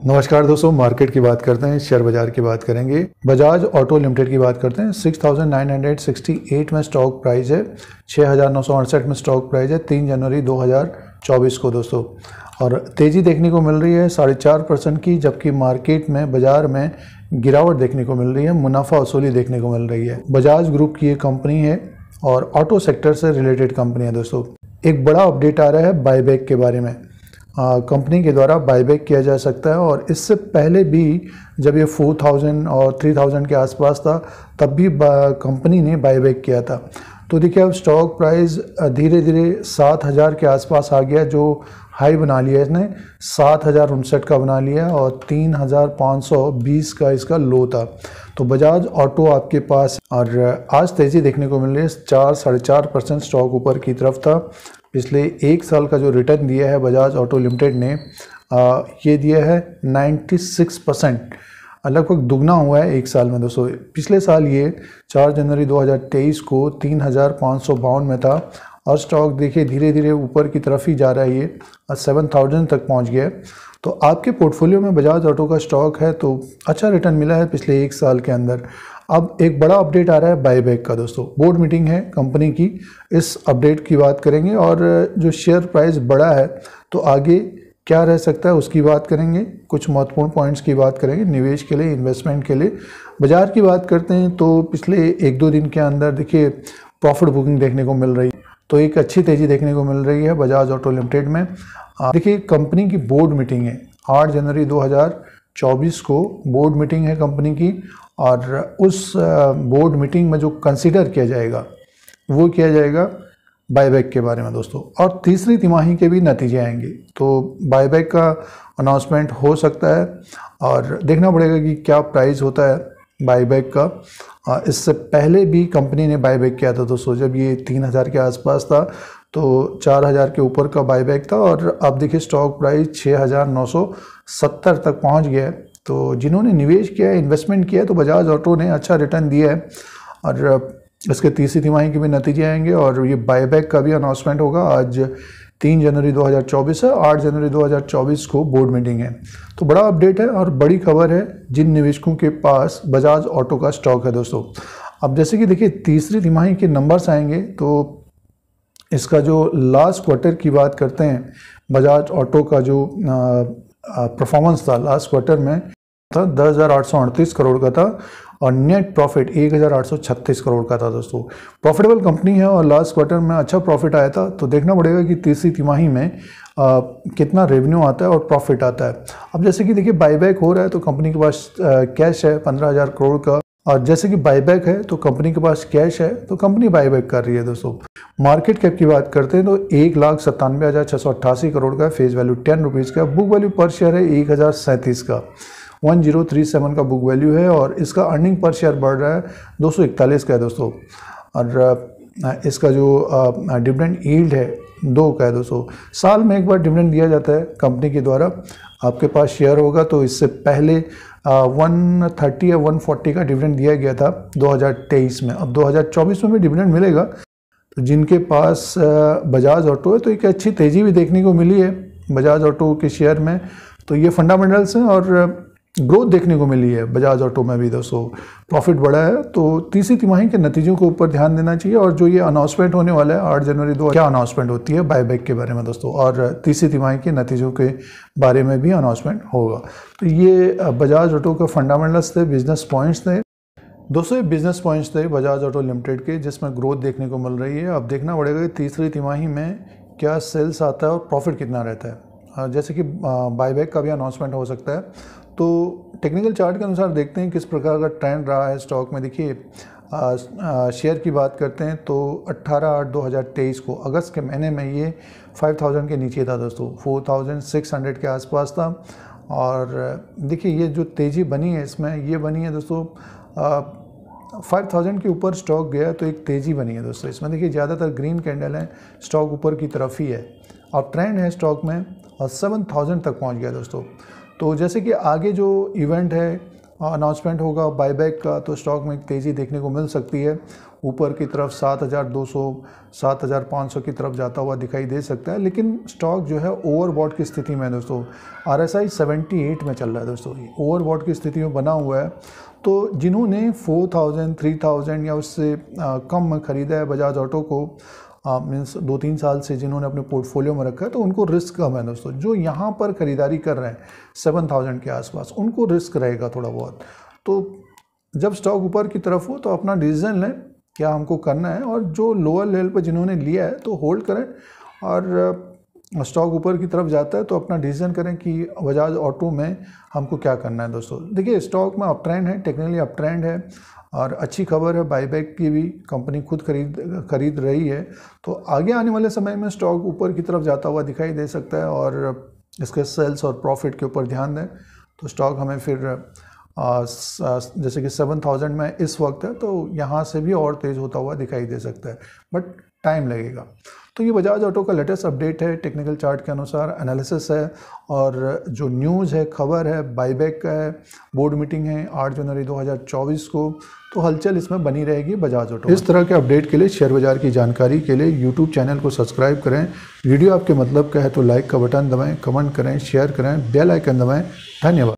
नमस्कार दोस्तों, मार्केट की बात करते हैं, शेयर बाजार की बात करेंगे। बजाज ऑटो लिमिटेड की बात करते हैं। 6,968 में स्टॉक प्राइस है, 6,968 में स्टॉक प्राइस है 3 जनवरी 2024 को दोस्तों। और तेज़ी देखने को मिल रही है 4.5% की, जबकि मार्केट में बाजार में गिरावट देखने को मिल रही है, मुनाफा वसूली देखने को मिल रही है। बजाज ग्रुप की ये कंपनी है और ऑटो सेक्टर से रिलेटेड कंपनी है दोस्तों। एक बड़ा अपडेट आ रहा है बायबैक के बारे में। कंपनी के द्वारा बायबैक किया जा सकता है, और इससे पहले भी जब ये 4,000 और 3,000 के आसपास था तब भी कंपनी ने बायबैक किया था। तो देखिए अब स्टॉक प्राइस धीरे धीरे 7,000 के आसपास आ गया, जो हाई बना लिया इसने 7,059 का बना लिया, और 3,520 का इसका लो था। तो बजाज ऑटो आपके पास, और आज तेज़ी देखने को मिल रही है, 4-4.5% स्टॉक ऊपर की तरफ था। पिछले एक साल का जो रिटर्न दिया है बजाज ऑटो लिमिटेड ने, ये दिया है 96%, लगभग दुगना हुआ है एक साल में दोस्तों। पिछले साल ये 4 जनवरी 2023 को 3,552 में था, और स्टॉक देखिए धीरे धीरे ऊपर की तरफ ही जा रहा है, ये 7,000 तक पहुंच गया है। तो आपके पोर्टफोलियो में बजाज ऑटो का स्टॉक है तो अच्छा रिटर्न मिला है पिछले एक साल के अंदर। अब एक बड़ा अपडेट आ रहा है बायबैक का दोस्तों। बोर्ड मीटिंग है कंपनी की, इस अपडेट की बात करेंगे, और जो शेयर प्राइस बढ़ा है तो आगे क्या रह सकता है उसकी बात करेंगे। कुछ महत्वपूर्ण पॉइंट्स की बात करेंगे निवेश के लिए, इन्वेस्टमेंट के लिए। बाजार की बात करते हैं तो पिछले 1-2 दिन के अंदर देखिए प्रॉफिट बुकिंग देखने को मिल रही है, तो एक अच्छी तेज़ी देखने को मिल रही है बजाज ऑटो लिमिटेड में। देखिए कंपनी की बोर्ड मीटिंग है 8 जनवरी 2024 को, बोर्ड मीटिंग है कंपनी की, और उस बोर्ड मीटिंग में जो कंसीडर किया जाएगा वो किया जाएगा बायबैक के बारे में दोस्तों। और तीसरी तिमाही के भी नतीजे आएंगे, तो बायबैक का अनाउंसमेंट हो सकता है, और देखना पड़ेगा कि क्या प्राइस होता है बायबैक का। इससे पहले भी कंपनी ने बायबैक किया था दोस्तों, जब ये 3,000 के आसपास था तो 4,000 के ऊपर का बायबैक था, और अब देखिए स्टॉक प्राइस 6,970 तक पहुंच गया है। तो जिन्होंने निवेश किया है, इन्वेस्टमेंट किया है, तो बजाज ऑटो ने अच्छा रिटर्न दिया है, और इसके तीसरी तिमाही के भी नतीजे आएंगे, और ये बायबैक का भी अनाउंसमेंट होगा। आज 3 जनवरी 2024 है, 8 जनवरी 2024 को बोर्ड मीटिंग है। तो बड़ा अपडेट है और बड़ी खबर है जिन निवेशकों के पास बजाज ऑटो का स्टॉक है दोस्तों। अब जैसे कि देखिए तीसरी तिमाही के नंबर्स आएंगे, तो इसका जो लास्ट क्वार्टर की बात करते हैं, बजाज ऑटो का जो परफॉर्मेंस था लास्ट क्वार्टर में था 10,838 करोड़ का था, और नेट प्रॉफिट 1,836 करोड़ का था दोस्तों। प्रॉफिटेबल कंपनी है और लास्ट क्वार्टर में अच्छा प्रॉफिट आया था। तो देखना पड़ेगा कि तीसरी तिमाही में कितना रेवेन्यू आता है और प्रॉफिट आता है। अब जैसे कि देखिए बायबैक हो रहा है तो कंपनी के पास कैश है 15,000 करोड़ का, और जैसे कि बायबैक है तो कंपनी के पास कैश है, तो कंपनी बायबैक कर रही है दोस्तों। मार्केट कैप की बात करते हैं तो 1,97,688 करोड़ का, फेस वैल्यू 10 रुपीज़ का, बुक वैल्यू पर शेयर है 1,037 का, 1037 का बुक वैल्यू है, और इसका अर्निंग पर शेयर बढ़ रहा है 241 का है दोस्तों। और इसका जो डिविडेंड यील्ड है 2 का है दोस्तों। साल में एक बार डिविडेंड दिया जाता है कंपनी के द्वारा। आपके पास शेयर होगा तो इससे पहले 130 या 140 का डिविडेंड दिया गया था 2023 में। अब 2024 में भी डिविडेंड मिलेगा। तो जिनके पास बजाज ऑटो है तो एक अच्छी तेज़ी भी देखने को मिली है बजाज ऑटो के शेयर में। तो ये फंडामेंटल्स हैं और ग्रोथ देखने को मिली है बजाज ऑटो में भी दोस्तों। प्रॉफिट बढ़ा है, तो तीसरी तिमाही के नतीजों के ऊपर ध्यान देना चाहिए। और जो ये अनाउंसमेंट होने वाला है 8 जनवरी 2, क्या अनाउंसमेंट होती है बायबैक के बारे में दोस्तों, और तीसरी तिमाही के नतीजों के बारे में भी अनाउंसमेंट होगा। तो ये बजाज ऑटो के फंडामेंटल्स थे, बिजनेस पॉइंट्स थे दोस्तों। ये बिजनेस पॉइंट्स थे बजाज ऑटो लिमिटेड के, जिसमें ग्रोथ देखने को मिल रही है। अब देखना पड़ेगा कि तीसरी तिमाही में क्या सेल्स आता है और प्रॉफिट कितना रहता है। जैसे कि बायबैक का भी अनाउंसमेंट हो सकता है। तो टेक्निकल चार्ट के अनुसार देखते हैं किस प्रकार का ट्रेंड रहा है स्टॉक में। देखिए शेयर की बात करते हैं तो 18/8/2023 को, अगस्त के महीने में ये 5,000 के नीचे था दोस्तों, 4,600 के आसपास था। और देखिए ये जो तेज़ी बनी है इसमें, ये बनी है दोस्तों 5,000 के ऊपर स्टॉक गया तो एक तेज़ी बनी है दोस्तों। इसमें देखिए ज़्यादातर ग्रीन कैंडल है, स्टॉक ऊपर की तरफ ही है, और ट्रेंड है स्टॉक में, और 7,000 तक पहुँच गया दोस्तों। तो जैसे कि आगे जो इवेंट है अनाउंसमेंट होगा बायबैक का तो स्टॉक में तेज़ी देखने को मिल सकती है, ऊपर की तरफ 7200 7500 की तरफ जाता हुआ दिखाई दे सकता है। लेकिन स्टॉक जो है ओवरबॉट की स्थिति में है दोस्तों, RSI 78 में चल रहा है दोस्तों, ओवरबॉट की स्थिति में बना हुआ है। तो जिन्होंने 4000 3000 या उससे कम में ख़रीदा है बजाज ऑटो को, मीन्स 2-3 साल से जिन्होंने अपने पोर्टफोलियो में रखा है, तो उनको रिस्क कम है दोस्तों। जो यहाँ पर ख़रीदारी कर रहे हैं 7000 के आसपास, उनको रिस्क रहेगा थोड़ा बहुत। तो जब स्टॉक ऊपर की तरफ हो तो अपना डिसीजन लें क्या हमको करना है, और जो लोअर लेवल पर जिन्होंने लिया है तो होल्ड करें, और स्टॉक ऊपर की तरफ जाता है तो अपना डिसीजन करें कि बजाज ऑटो में हमको क्या करना है दोस्तों। देखिए स्टॉक में अप ट्रेंड है, टेक्निकली अप ट्रेंड है, और अच्छी खबर है बाईबैक की भी, कंपनी खुद खरीद रही है। तो आगे आने वाले समय में स्टॉक ऊपर की तरफ जाता हुआ दिखाई दे सकता है, और इसके सेल्स और प्रॉफिट के ऊपर ध्यान दें तो स्टॉक हमें फिर जैसे कि 7000 में इस वक्त है तो यहाँ से भी और तेज़ होता हुआ दिखाई दे सकता है, बट टाइम लगेगा। तो ये बजाज ऑटो का लेटेस्ट अपडेट है, टेक्निकल चार्ट के अनुसार एनालिसिस है, और जो न्यूज़ है, खबर है, बाईबैक का है, बोर्ड मीटिंग है 8 जनवरी 2024 को, तो हलचल इसमें बनी रहेगी बजाज ऑटो। इस तरह के अपडेट के लिए, शेयर बाजार की जानकारी के लिए यूट्यूब चैनल को सब्सक्राइब करें। वीडियो आपके मतलब का है तो लाइक का बटन दबाएं, कमेंट करें, शेयर करें, बेल आइकन दबाएं। धन्यवाद।